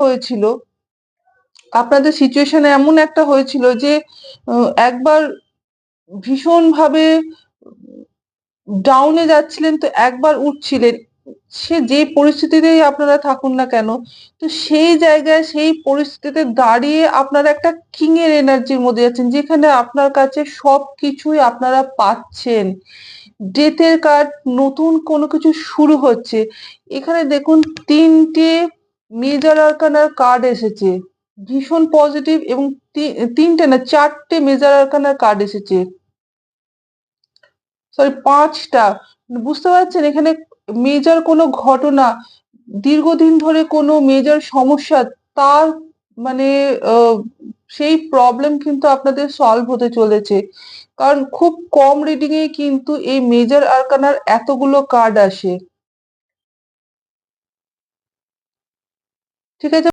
হয়েছিল, আপনাদের সিচুয়েশন এমন একটা হয়েছিল যে একবার ভীষণভাবে ডাউনে যাচ্ছিলেন, তো একবার উঠছিলেন। সে যে পরিস্থিতিতেই আপনারা থাকুন না কেন, তো সেই জায়গায় সেই পরিস্থিতিতে দাঁড়িয়ে আপনারা একটা কিং এর এনার্জির মধ্যে যাচ্ছেন, যেখানে আপনার কাছে সবকিছুই আপনারা পাচ্ছেন। ডেথের কার্ড, নতুন কোনো কিছু শুরু হচ্ছে। এখানে দেখুন ৩টে মেজর আরকানার কার্ড এসেছে, ভীষণ পজিটিভ। এবং ৩টে না ৪টে মেজর আরকানার কার্ড এসেছে, সরি ৫টা। বুঝতে পারছেন, এখানে মেজর কোনো ঘটনা, দীর্ঘদিন ধরে কোনো মেজর সমস্যা, তার মানে আহ, সেই প্রবলেম কিন্তু আপনাদের সলভ হতে চলেছে। কারণ খুব কম রিডিং এ কিন্তু এই মেজর আরকানার এতগুলো কার্ড আসে। ঠিক আছে।